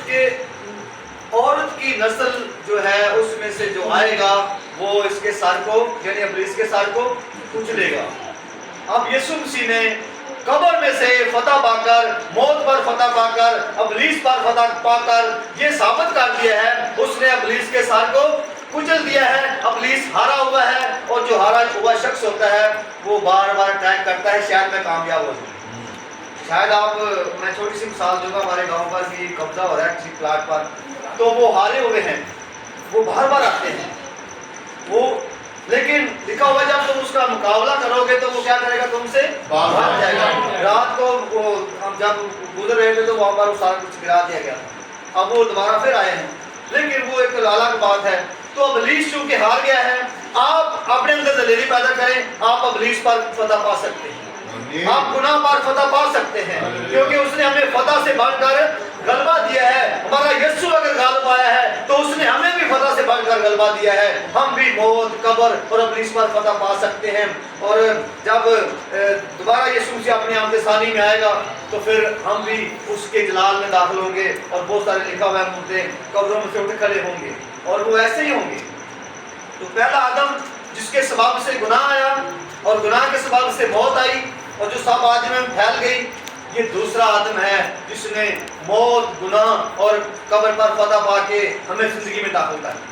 کہ عورت کی نسل جو ہے اس میں سے جو آئے گا وہ اس کے سر کو یعنی ابلیس کے سر کو کچلے گا۔ اب یسوع مسیح نے قبر میں سے فتح پا کر، موت پر فتح پا کر، ابلیس پر فتح پا کر یہ ثابت کر دیا ہے، اس نے ابلیس کے سر کو کچل دیا ہے۔ ابلیس ہارا ہوا ہے، اور جو ہارا ہوا شخص ہوتا ہے وہ بار بار ٹرائی کرتا ہے شاید میں کامیاب ہو جاؤں۔ شاید آپ، میں چھوٹی سی مثال دوں گا، ہمارے گاؤں پر بھی قبضہ ہو رہا ہے کسی پلاٹ پر، تو وہ ہارے ہوئے ہیں، وہ بار بار آتے ہیں، وہ لیکن لکھا ہوا جب تم اس کا مقابلہ کرو گے تو وہ کیا کرے گا، تم سے بھاگ جائے گا۔ رات کو وہ ہم جب گزر رہے تھے تو وہاں پر وہ سارا کچھ گرا دیا گیا تھا، اب وہ دوبارہ پھر آئے ہیں، لیکن وہ ایک الگ بات ہے۔ تو ابلیس چونکہ ہار گیا ہے، آپ اپنے اندر دلیری پیدا کریں، آپ ابلیس پر فتح پا سکتے ہیں، آپ گناہ پر فتح پا سکتے ہیں، کیونکہ اس نے ہمیں فتح سے بڑھ کر غلبہ دیا ہے۔ ہمارا یسوع اگر غالب آیا ہے تو اس نے ہمیں بھی فتح سے بڑھ کر غلبہ دیا ہے، ہم بھی موت، قبر اور ابلیس پر فتح پا سکتے ہیں۔ اور جب دوبارہ یسوع مسیح اپنی آمد ثانی میں آئے گا تو پھر ہم بھی اس کے جلال میں داخل ہوں گے، اور بہت سارے لکھا ہوا ہے مردے قبروں میں سے اٹھ کھڑے ہوں گے، اور وہ ایسے ہی ہوں گے۔ تو پہلا آدم جس کے سبب سے گناہ آیا اور گناہ کے سبب سے موت آئی اور جو سب آدمیوں میں پھیل گئی، یہ دوسرا آدم ہے جس نے موت، گناہ اور قبر پر فتح پا کے ہمیں زندگی میں داخل کر۔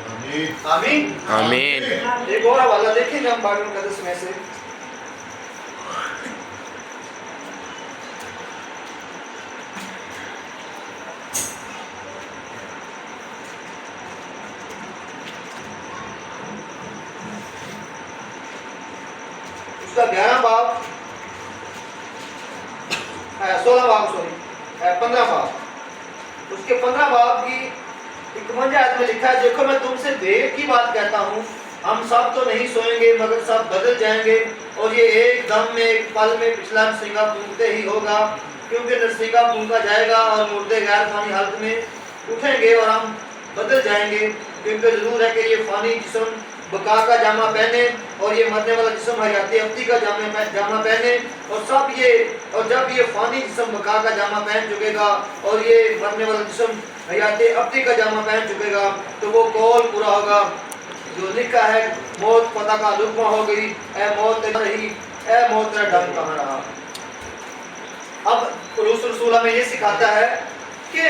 آمین آمین۔ ایک اور حوالہ دیکھیں گے ہم بائبل مقدس میں سے، اس کا 11 باب 16 باب 15 باب، اس کے 15 باب کی 51 آیت میں لکھا ہے، دیکھو میں تم سے دیر کی بات کہتا ہوں، ہم سب تو نہیں سوئیں گے مگر سب بدل جائیں گے، اور یہ ایک دم میں ایک پل میں پچھلا نرسنگا پھونکتے ہی ہوگا، کیونکہ نرسنگا پھونکا جائے گا اور مردے غیر فانی حالت میں اٹھیں گے اور ہم بدل جائیں گے، کیونکہ ضرور ہے کہ یہ فانی جسم بقا کا جامہ پہنے اور یہ مرنے والا جسم حیاتی ابدی کا جامہ پہنے، اور جب یہ فانی جسم بقا کا جامہ پہن چکے گا اور یہ مرنے والا جسم حیاتی ابدی کا جامہ پہن چکے گا تو وہ قول پورا ہوگا جو لکھا ہے، موت فتح کا لقمہ ہو گئی، اے موت تیرا رہی، اے موت تیرا ڈنگ کہاں رہا۔ اب پولس رسول ہمیں یہ سکھاتا ہے کہ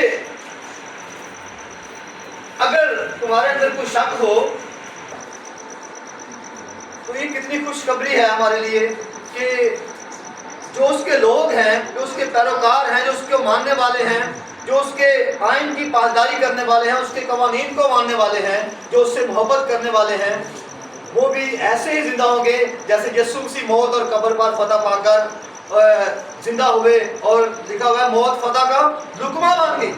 اگر تمہارے اندر کوئی شک ہو تو یہ کتنی خوشخبری ہے ہمارے لیے کہ جو اس کے لوگ ہیں، جو اس کے پیروکار ہیں، جو اس کو ماننے والے ہیں، جو اس کے آئین کی پاسداری کرنے والے ہیں، اس کے قوانین کو ماننے والے ہیں، جو اس سے محبت کرنے والے ہیں، وہ بھی ایسے ہی زندہ ہوں گے جیسے یسوع مسیح موت اور قبر پر فتح پا کر زندہ ہوئے، اور لکھا ہوا ہے موت فتح کا لقمہ بن گئی،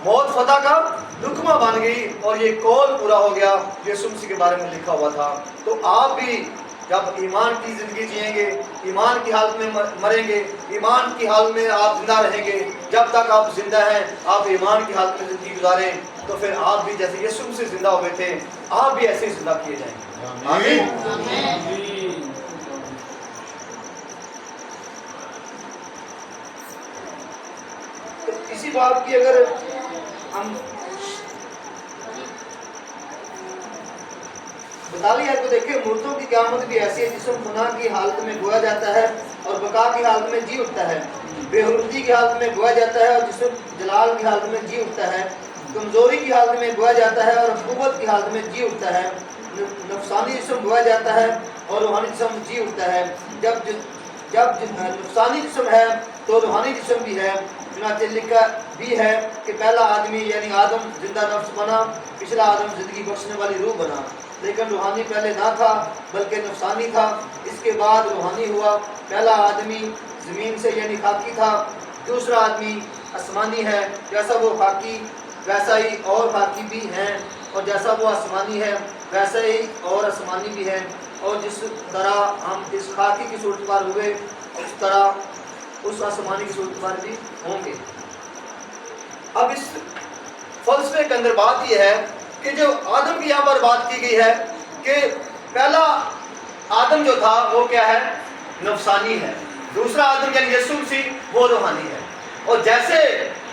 موت فتح کا لقمہ بن گئی، اور یہ قول پورا ہو گیا یسوع مسیح کے بارے میں لکھا ہوا تھا۔ تو آپ بھی جب ایمان کی زندگی جئیں گے، ایمان کی حالت میں مریں گے، ایمان کی حالت میں آپ زندہ رہیں گے، جب تک آپ زندہ ہیں آپ ایمان کی حالت میں زندگی گزاریں، تو پھر آپ بھی جیسے یسوع سے زندہ ہوئے تھے آپ بھی ایسے ہی زندہ کیے جائیں گے۔ آمین۔ تو اسی بات کی اگر ہم 42 کو دیکھیں، مردوں کی قیامت بھی ایسی ہے، جسم فنا کی حالت میں گویا جاتا ہے اور بقا کی حالت میں جی اٹھتا ہے، بے حرمتی کی حالت میں گویا جاتا ہے اور جسم جلال کی حالت میں جی اٹھتا ہے، کمزوری کی حالت میں گویا جاتا ہے اور قوت کی حالت میں جی اٹھتا ہے، نفسانی جسم گویا جاتا ہے اور روحانی جسم جی اٹھتا ہے۔ جب نفسانی جسم ہے تو روحانی جسم بھی ہے، چنانچہ لکھا بھی ہے کہ پہلا آدمی یعنی آدم زندہ نفس بنا، پچھلا آدم زندگی بخشنے والی روح بنا، لیکن روحانی پہلے نہ تھا بلکہ نفسانی تھا، اس کے بعد روحانی ہوا۔ پہلا آدمی زمین سے یعنی خاکی تھا، دوسرا آدمی آسمانی ہے، جیسا وہ خاکی ویسا ہی اور خاکی بھی ہیں، اور جیسا وہ آسمانی ہے ویسا ہی اور آسمانی بھی ہے، اور جس طرح ہم اس خاکی کی صورت پر ہوئے اس طرح اس آسمانی کی صورت پر بھی ہوں گے۔ اب اس فلسفے کے اندر بات یہ ہے کہ جو آدم کی یہاں پر بات کی گئی ہے کہ پہلا آدم جو تھا وہ کیا ہے، نفسانی ہے، دوسرا آدم یعنی یسوع مسیح وہ روحانی ہے، اور جیسے